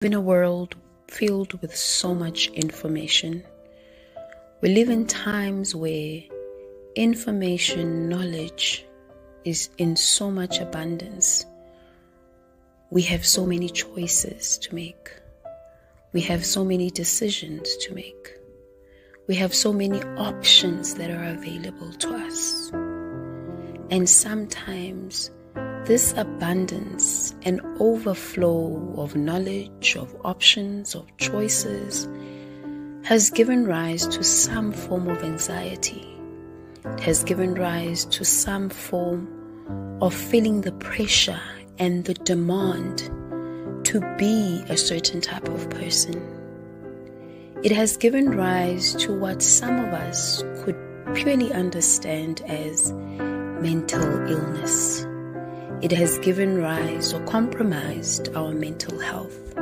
In a world filled with so much information, we live in times where information, knowledge is in so much abundance. We have so many choices to make. We have so many decisions to make. We have so many options that are available to us. And sometimes this abundance and overflow of knowledge, of options, of choices has given rise to some form of anxiety. It has given rise to some form of feeling the pressure and the demand to be a certain type of person. It has given rise to what some of us could purely understand as mental illness. It has given rise or compromised our mental health.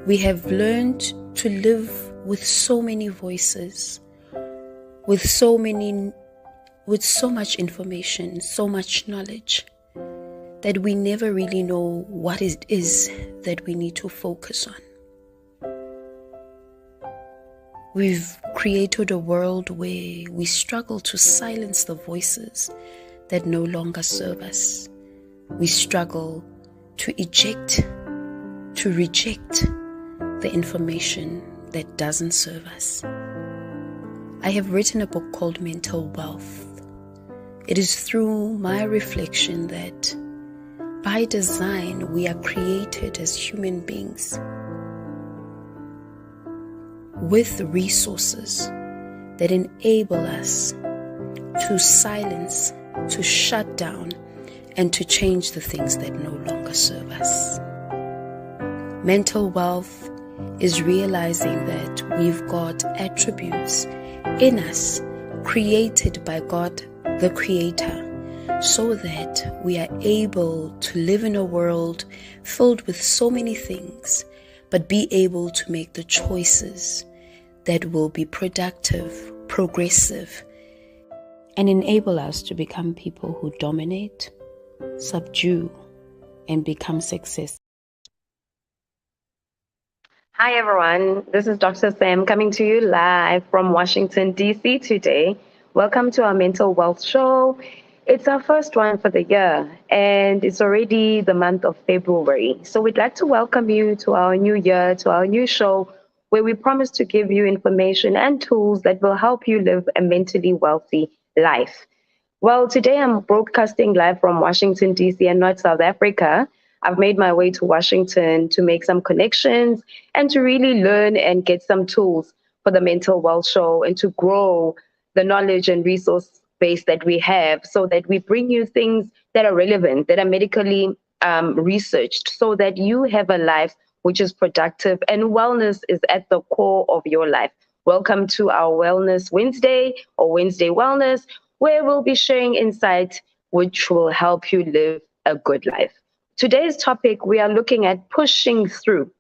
We have learned to live with so many voices, with so much information, so much knowledge, that we never really know what it is that we need to focus on. We've created a world where we struggle to silence the voices that no longer serve us. We struggle to reject the information that doesn't serve us. I have written a book called Mental Wealth. It is through my reflection that by design we are created as human beings with resources that enable us to silence, to shut down, and to change the things that no longer serve us. Mental wealth is realizing that we've got attributes in us created by God, the Creator, so that we are able to live in a world filled with so many things, but be able to make the choices that will be productive, progressive, and enable us to become people who dominate, subdue, and become successful. Hi everyone, this is Dr. Sam coming to you live from Washington, D.C. today. Welcome to our Mental Wealth Show. It's our first one for the year and it's already the month of February. So we'd like to welcome you to our new year, to our new show, where we promise to give you information and tools that will help you live a mentally wealthy life. Well, today I'm broadcasting live from Washington, D.C. and not South Africa. I've made my way to Washington to make some connections and to really learn and get some tools for the Mental Wealth Show and to grow the knowledge and resource base that we have so that we bring you things that are relevant, that are medically researched, so that you have a life which is productive and wellness is at the core of your life. Welcome to our Wellness Wednesday or Wednesday Wellness, where we'll be sharing insight which will help you live a good life. Today's topic, we are looking at pushing through.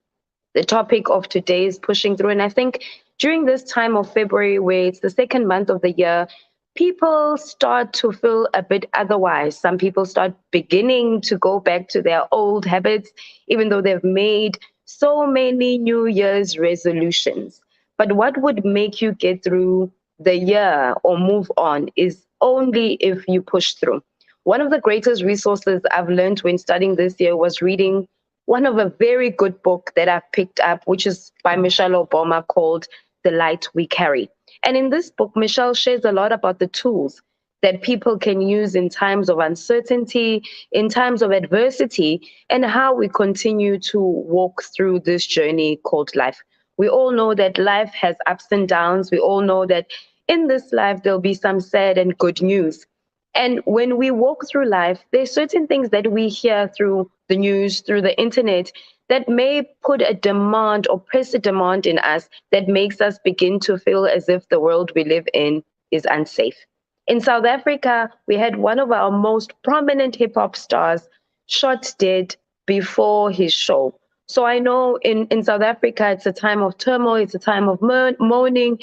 The topic of today is pushing through. And I think during this time of February, where it's the second month of the year, people start to feel a bit otherwise. Some people start beginning to go back to their old habits, even though they've made so many New Year's resolutions. But what would make you get through the year or move on is only if you push through. One of the greatest resources I've learned when studying this year was reading one of a very good book that I've picked up, which is by Michelle Obama, called The Light We Carry. And in this book, Michelle shares a lot about the tools that people can use in times of uncertainty, in times of adversity, and how we continue to walk through this journey called life. We all know that life has ups and downs. We all know that in this life, there'll be some sad and good news. And when we walk through life, there's certain things that we hear through the news, through the internet, that may put a demand or press a demand in us that makes us begin to feel as if the world we live in is unsafe. In South Africa, we had one of our most prominent hip hop stars shot dead before his show. So I know in South Africa, it's a time of turmoil, it's a time of mourning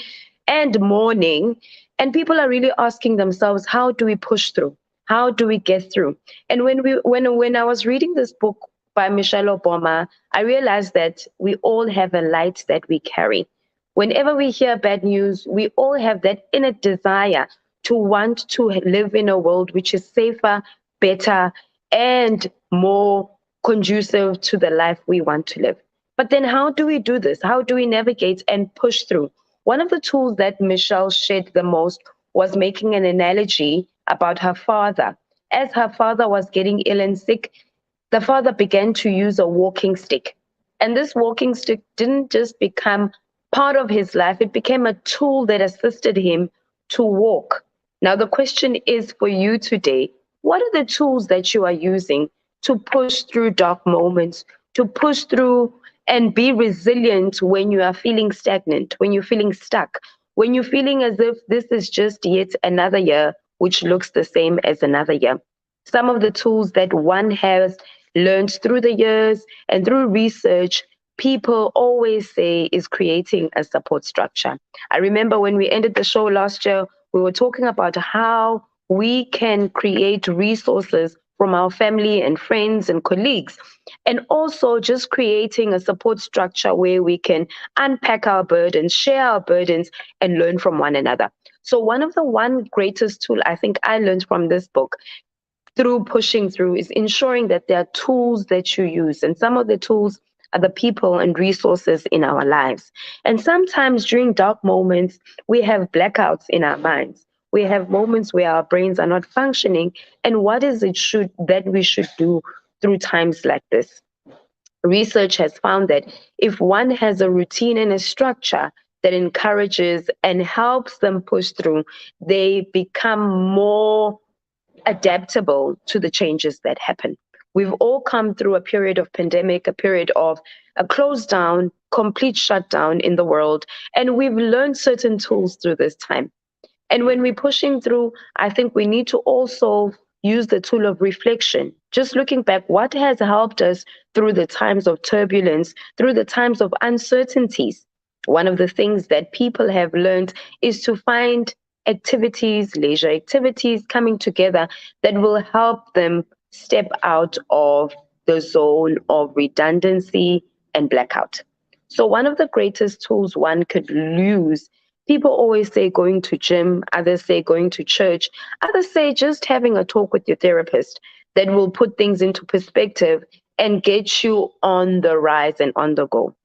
and mourning. And people are really asking themselves, how do we push through? How do we get through? And when I was reading this book, by Michelle Obama, I realized that we all have a light that we carry. Whenever we hear bad news, we all have that inner desire to want to live in a world which is safer, better, and more conducive to the life we want to live. But then, how do we do this? How do we navigate and push through? One of the tools that Michelle shared the most was making an analogy about her father. As her father was getting ill and sick, the father began to use a walking stick. And this walking stick didn't just become part of his life, it became a tool that assisted him to walk. Now, the question is for you today, what are the tools that you are using to push through dark moments, to push through and be resilient when you are feeling stagnant, when you're feeling stuck, when you're feeling as if this is just yet another year which looks the same as another year? Some of the tools that one has learned through the years and through research, people always say is creating a support structure. I remember when we ended the show last year, we were talking about how we can create resources from our family and friends and colleagues, and also just creating a support structure where we can unpack our burdens, share our burdens, and learn from one another. So one greatest tool I think I learned from this book through pushing through is ensuring that there are tools that you use. And some of the tools are the people and resources in our lives. And sometimes during dark moments, we have blackouts in our minds. We have moments where our brains are not functioning. And what is it that we should do through times like this? Research has found that if one has a routine and a structure that encourages and helps them push through, they become more adaptable to the changes that happen. We've all come through a period of pandemic, a period of a closed down, complete shutdown in the world, and we've learned certain tools through this time. And when we're pushing through, I think we need to also use the tool of reflection. Just looking back, what has helped us through the times of turbulence, through the times of uncertainties? One of the things that people have learned is to find activities, leisure activities coming together that will help them step out of the zone of redundancy and blackout. So one of the greatest tools one could use, people always say going to gym, others say going to church, others say just having a talk with your therapist that will put things into perspective and get you on the rise and on the go.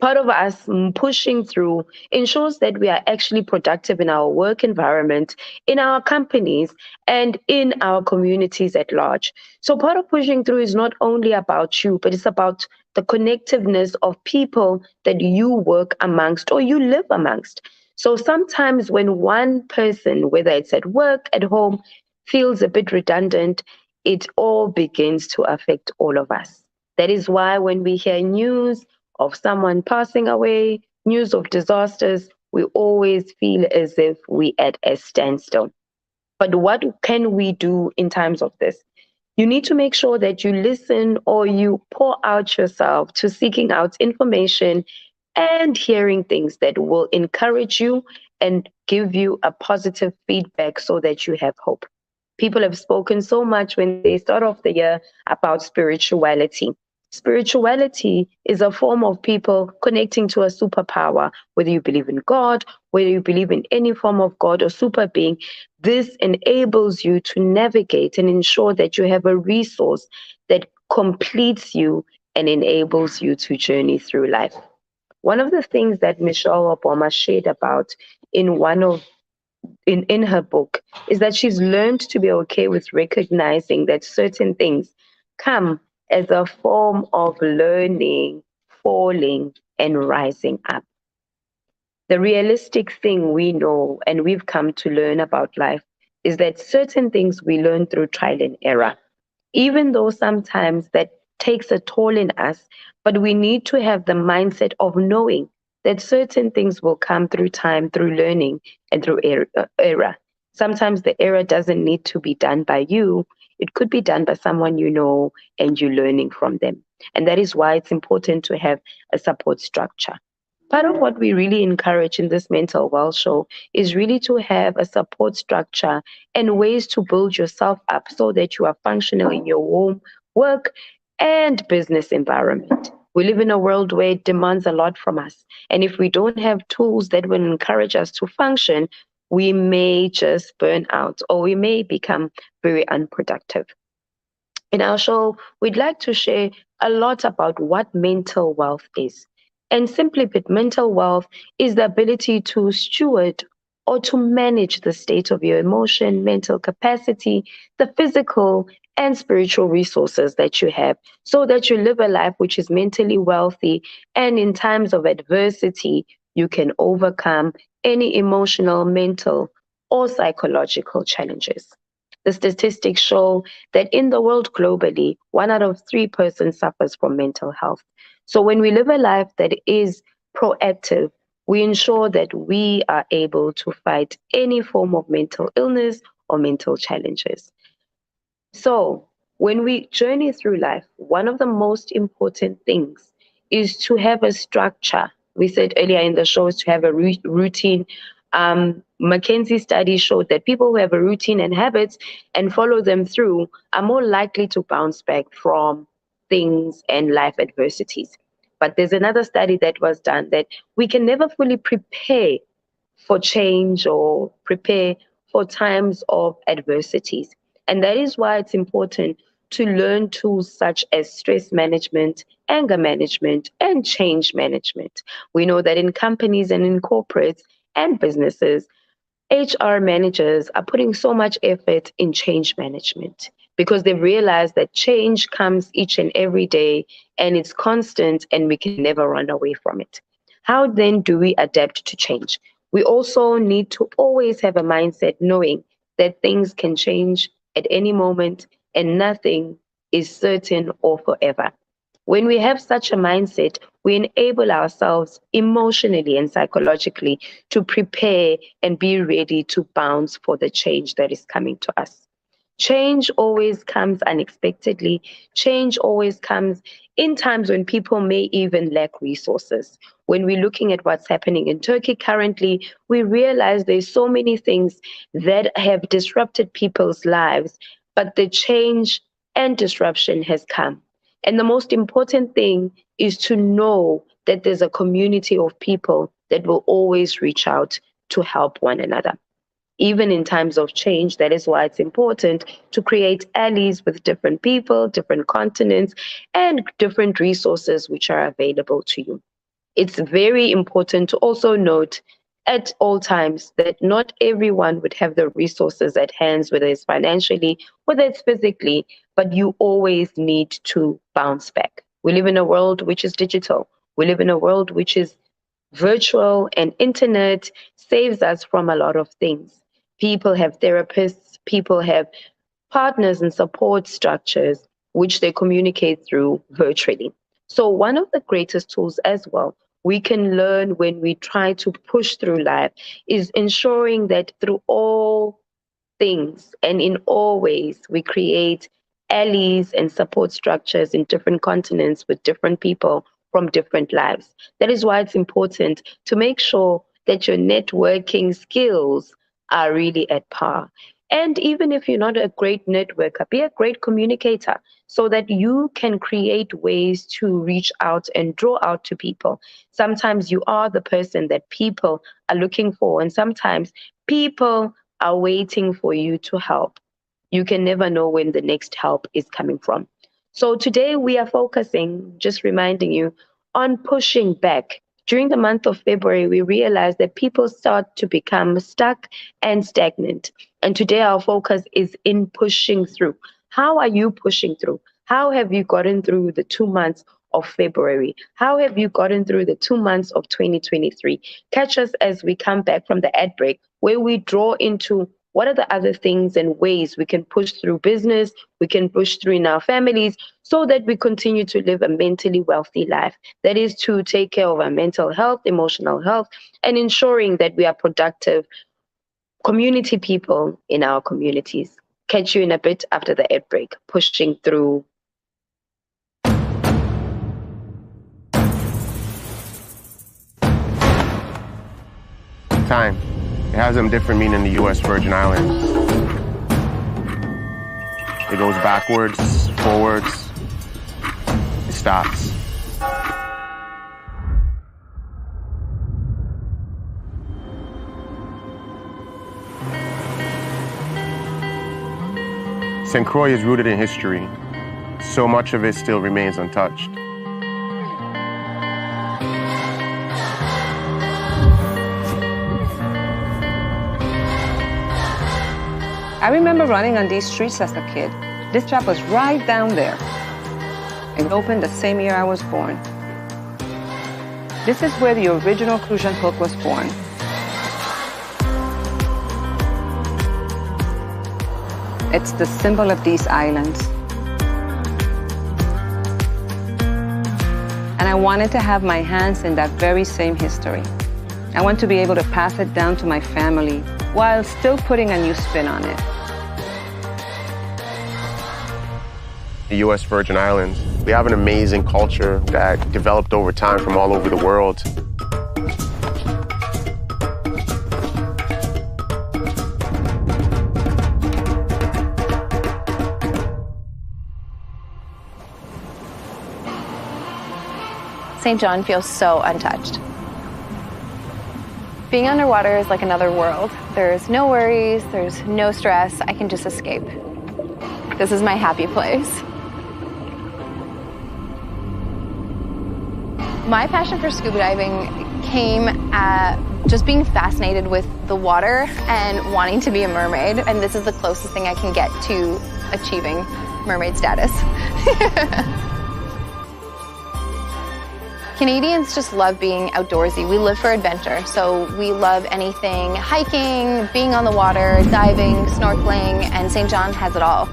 Part of us pushing through ensures that we are actually productive in our work environment, in our companies, and in our communities at large. So part of pushing through is not only about you, but it's about the connectiveness of people that you work amongst or you live amongst. So sometimes when one person, whether it's at work, at home, feels a bit redundant, it all begins to affect all of us. That is why when we hear news of someone passing away, news of disasters, we always feel as if we at a standstill. But what can we do in times of this? You need to make sure that you listen or you pour out yourself to seeking out information and hearing things that will encourage you and give you a positive feedback so that you have hope. People have spoken so much when they start off the year about spirituality. Spirituality is a form of people connecting to a superpower, whether you believe in God, whether you believe in any form of God or super being. This enables you to navigate and ensure that you have a resource that completes you and enables you to journey through life. One of the things that Michelle Obama shared about in her book is that she's learned to be okay with recognizing that certain things come as a form of learning, falling, and rising up. The realistic thing we know and we've come to learn about life is that certain things we learn through trial and error, even though sometimes that takes a toll in us, but we need to have the mindset of knowing that certain things will come through time, through learning, and through error. Sometimes the error doesn't need to be done by you. It could be done by someone you know and you're learning from them. And that is why it's important to have a support structure. Part of what we really encourage in this mental wealth show is really to have a support structure and ways to build yourself up so that you are functional in your home, work, and business environment. We live in a world where it demands a lot from us. And if we don't have tools that will encourage us to function, we may just burn out or we may become very unproductive. In our show, we'd like to share a lot about what mental wealth is. And simply put, mental wealth is the ability to steward or to manage the state of your emotion, mental capacity, the physical and spiritual resources that you have, so that you live a life which is mentally wealthy, and in times of adversity, you can overcome any emotional, mental, or psychological challenges. The statistics show that in the world globally, 1 out of 3 persons suffers from mental health. So when we live a life that is proactive, we ensure that we are able to fight any form of mental illness or mental challenges. So when we journey through life, one of the most important things is to have a structure. We said earlier in the show is to have a routine. McKinsey study showed that people who have a routine and habits and follow them through are more likely to bounce back from things and life adversities. But there's another study that was done that we can never fully prepare for change or prepare for times of adversities. And that is why it's important to learn tools such as stress management, anger management, and change management. We know that in companies and in corporates and businesses, HR managers are putting so much effort in change management because they've realized that change comes each and every day and it's constant and we can never run away from it. How then do we adapt to change? We also need to always have a mindset knowing that things can change at any moment and nothing is certain or forever. When we have such a mindset, we enable ourselves emotionally and psychologically to prepare and be ready to bounce for the change that is coming to us. Change always comes unexpectedly. Change always comes in times when people may even lack resources. When we're looking at what's happening in Turkey currently, we realize there's so many things that have disrupted people's lives, but the change and disruption has come. And the most important thing is to know that there's a community of people that will always reach out to help one another. Even in times of change, that is why it's important to create allies with different people, different continents, and different resources which are available to you. It's very important to also note at all times that not everyone would have the resources at hand, whether it's financially, whether it's physically, but you always need to bounce back. We live in a world which is digital. We live in a world which is virtual, and internet saves us from a lot of things. People have therapists, people have partners and support structures which they communicate through virtually. So one of the greatest tools as well we can learn when we try to push through life is ensuring that through all things and in all ways we create allies and support structures in different continents with different people from different lives. That is why it's important to make sure that your networking skills are really at par. And even if you're not a great networker, be a great communicator so that you can create ways to reach out and draw out to people. Sometimes you are the person that people are looking for, and sometimes people are waiting for you to help. You can never know when the next help is coming from. So today we are focusing, just reminding you, on pushing back. During the month of February, we realized that people start to become stuck and stagnant. And today our focus is in pushing through. How are you pushing through? How have you gotten through the 2 months of February? How have you gotten through the 2 months of 2023? Catch us as we come back from the ad break, where we draw into what are the other things and ways we can push through business, we can push through in our families, so that we continue to live a mentally wealthy life. That is to take care of our mental health, emotional health, and ensuring that we are productive community people in our communities. Catch you in a bit after the ad break, pushing through. Time. It has a different meaning in the U.S. Virgin Islands. It goes backwards, forwards, starts. St. Croix is rooted in history. So much of it still remains untouched. I remember running on these streets as a kid. This trap was right down there. It opened the same year I was born. This is where the original Crucian hook was born. It's the symbol of these islands. And I wanted to have my hands in that very same history. I want to be able to pass it down to my family while still putting a new spin on it. The U.S. Virgin Islands, we have an amazing culture that developed over time from all over the world. St. John feels so untouched. Being underwater is like another world. There's no worries, there's no stress. I can just escape. This is my happy place. My passion for scuba diving came at just being fascinated with the water and wanting to be a mermaid. And this is the closest thing I can get to achieving mermaid status. Canadians just love being outdoorsy. We live for adventure, so we love anything hiking, being on the water, diving, snorkeling, and St. John has it all.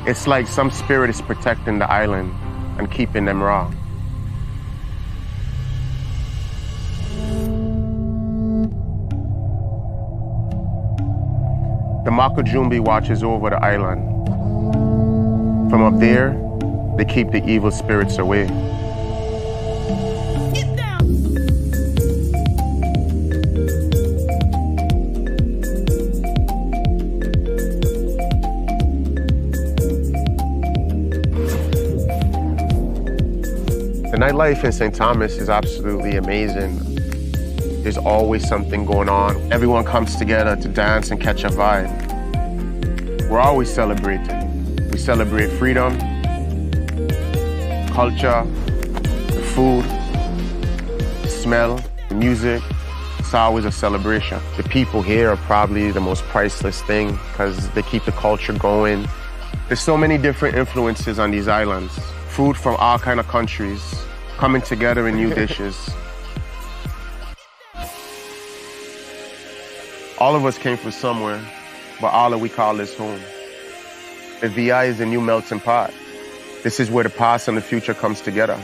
It's like some spirit is protecting the island and keeping them raw. The Makujumbi watches over the island. From up there, they keep the evil spirits away. The nightlife in St. Thomas is absolutely amazing. There's always something going on. Everyone comes together to dance and catch a vibe. We're always celebrating. We celebrate freedom, culture, the food, the smell, the music. It's always a celebration. The people here are probably the most priceless thing because they keep the culture going. There's so many different influences on these islands. Food from all kinds of countries coming together in new dishes. All of us came from somewhere, but all that we call this home. The VI is a new melting pot. This is where the past and the future comes together.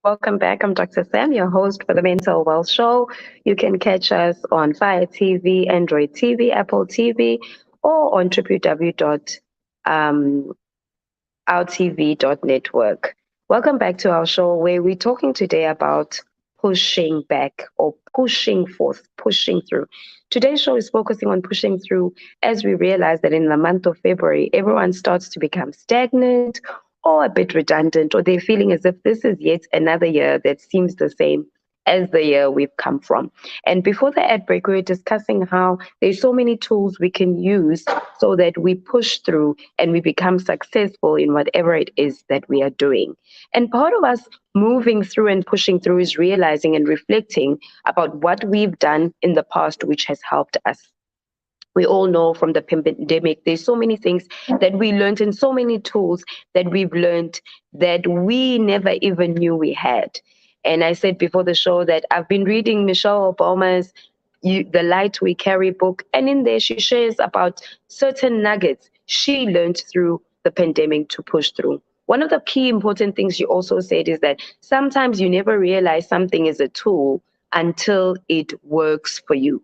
Welcome back. I'm Dr. Sam, your host for the Mental Wealth Show. You can catch us on Fire TV, Android TV, Apple TV, or on www.outv.network. Welcome back to our show where we're talking today about pushing back or pushing forth, pushing through. Today's show is focusing on pushing through as we realize that in the month of February, everyone starts to become stagnant or a bit redundant, or they're feeling as if this is yet another year that seems the same as the year we've come from. And before the ad break, we were discussing how there's so many tools we can use so that we push through and we become successful in whatever it is that we are doing. And part of us moving through and pushing through is realizing and reflecting about what we've done in the past, which has helped us. We all know from the pandemic, there's so many things that we learned and so many tools that we've learned that we never even knew we had. And I said before the show that I've been reading Michelle Obama's The Light We Carry book, and in there she shares about certain nuggets she learned through the pandemic to push through. One of the key important things she also said is that sometimes you never realize something is a tool until it works for you.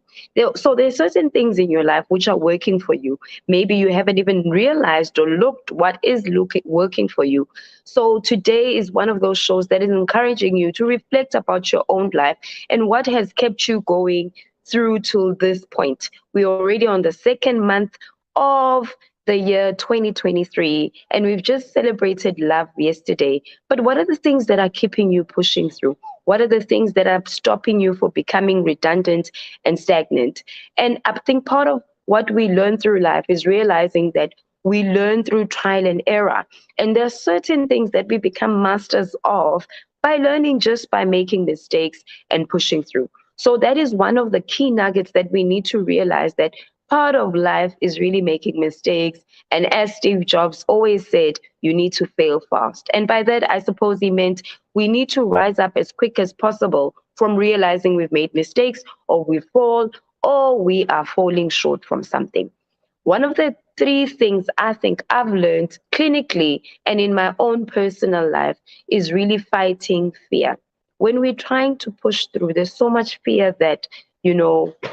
So there's certain things in your life which are working for you. Maybe you haven't even realized or looked what is working for you. So today is one of those shows that is encouraging you to reflect about your own life and what has kept you going through to this point. We're already on the second month of the year 2023, and we've just celebrated love yesterday. But what are the things that are keeping you pushing through? What are the things that are stopping you from becoming redundant and stagnant? And I think part of what we learn through life is realizing that we learn through trial and error. And there are certain things that we become masters of by learning just by making mistakes and pushing through. So that is one of the key nuggets that we need to realize, that part of life is really making mistakes. And as Steve Jobs always said, you need to fail fast. And by that, I suppose he meant we need to rise up as quick as possible from realizing we've made mistakes, or we fall, or we are falling short from something. One of the three things I think I've learned clinically and in my own personal life is really fighting fear. When we're trying to push through, there's so much fear that,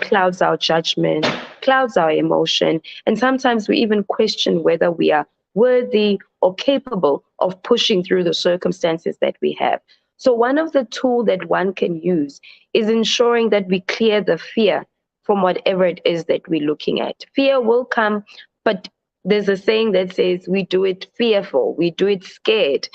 clouds our judgment, clouds our emotion. And sometimes we even question whether we are worthy or capable of pushing through the circumstances that we have. So one of the tools that one can use is ensuring that we clear the fear from whatever it is that we're looking at. Fear will come, but there's a saying that says we do it fearful, we do it scared.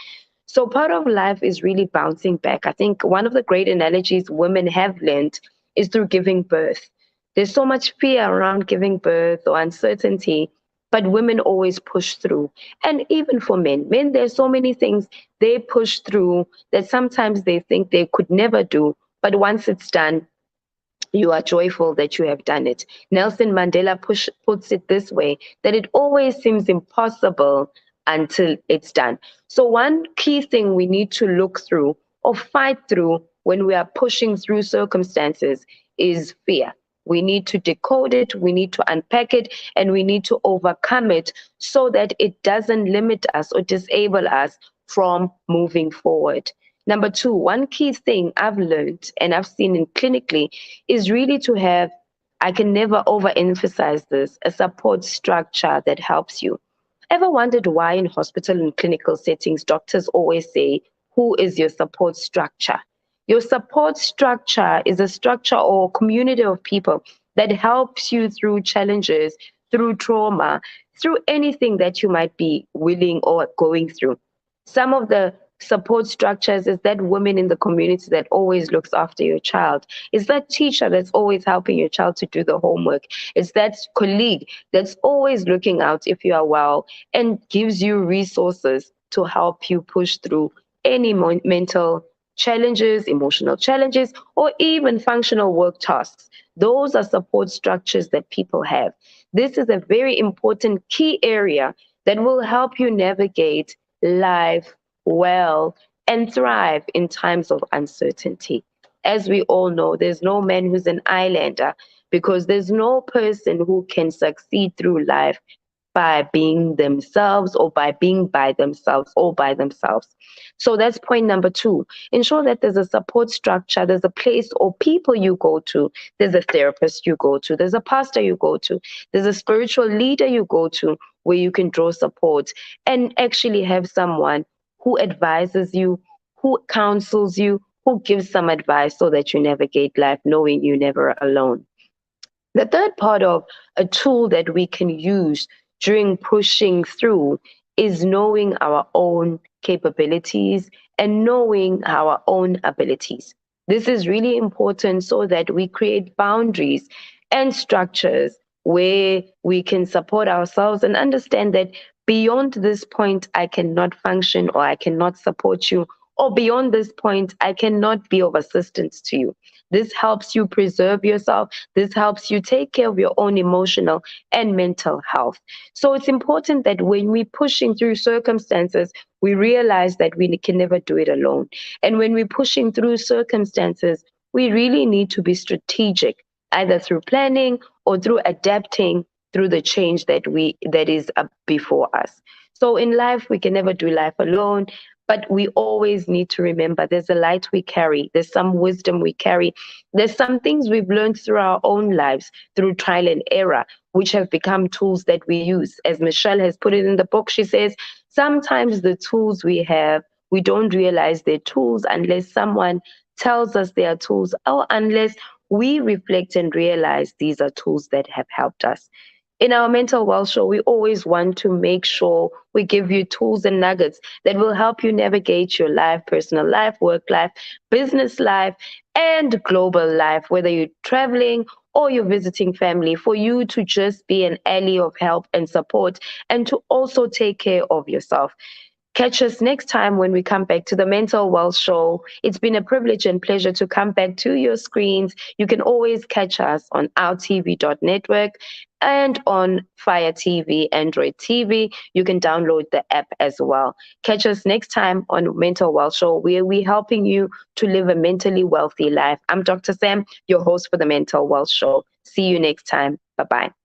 So part of life is really bouncing back. I think one of the great analogies women have learned is through giving birth. There's so much fear around giving birth or uncertainty, but women always push through. And even for men, there's so many things they push through that sometimes they think they could never do, but once it's done, you are joyful that you have done it. Nelson Mandela puts it this way, that it always seems impossible until it's done. So one key thing we need to look through or fight through when we are pushing through circumstances is fear. We need to decode it, we need to unpack it, and we need to overcome it so that it doesn't limit us or disable us from moving forward. Number two, one key thing I've learned and I've seen in clinically is really to have, I can never overemphasize this, a support structure that helps you. Ever wondered why in hospital and clinical settings, doctors always say, who is your support structure? Your support structure is a structure or community of people that helps you through challenges, through trauma, through anything that you might be willing or going through. Some of the support structures is that woman in the community that always looks after your child. It's that teacher that's always helping your child to do the homework. It's that colleague that's always looking out if you are well and gives you resources to help you push through any mental challenges, emotional challenges, or even functional work tasks. Those are support structures that people have. This is a very important key area that will help you navigate life well and thrive in times of uncertainty. As we all know, there's no man who's an islander, because there's no person who can succeed through life by being themselves or by being by themselves or by themselves. So that's point number two. Ensure that there's a support structure, there's a place or people you go to, there's a therapist you go to, there's a pastor you go to, there's a spiritual leader you go to where you can draw support and actually have someone who advises you, who counsels you, who gives some advice so that you navigate life knowing you're never alone. The third part of a tool that we can use during pushing through is knowing our own capabilities and knowing our own abilities. This is really important so that we create boundaries and structures where we can support ourselves and understand that beyond this point, I cannot function or I cannot support you, or beyond this point, I cannot be of assistance to you. This helps you preserve yourself. This helps you take care of your own emotional and mental health. So it's important that when we're pushing through circumstances, we realize that we can never do it alone. And when we're pushing through circumstances, we really need to be strategic, either through planning or through adapting through the change that is up before us. So in life, we can never do life alone, but we always need to remember there's a light we carry, there's some wisdom we carry, there's some things we've learned through our own lives, through trial and error, which have become tools that we use. As Michelle has put it in the book, she says, sometimes the tools we have, we don't realize they're tools unless someone tells us they are tools, or unless we reflect and realize these are tools that have helped us. In our Mental Wealth Show, we always want to make sure we give you tools and nuggets that will help you navigate your life, personal life, work life, business life, and global life, whether you're traveling or you're visiting family, for you to just be an ally of help and support, and to also take care of yourself. Catch us next time when we come back to the Mental Wealth Show. It's been a privilege and pleasure to come back to your screens. You can always catch us on OurTV.network and on Fire TV, Android TV. You can download the app as well. Catch us next time on Mental Wealth Show, where we're helping you to live a mentally wealthy life. I'm Dr. Sam, your host for the Mental Wealth Show. See you next time. Bye-bye.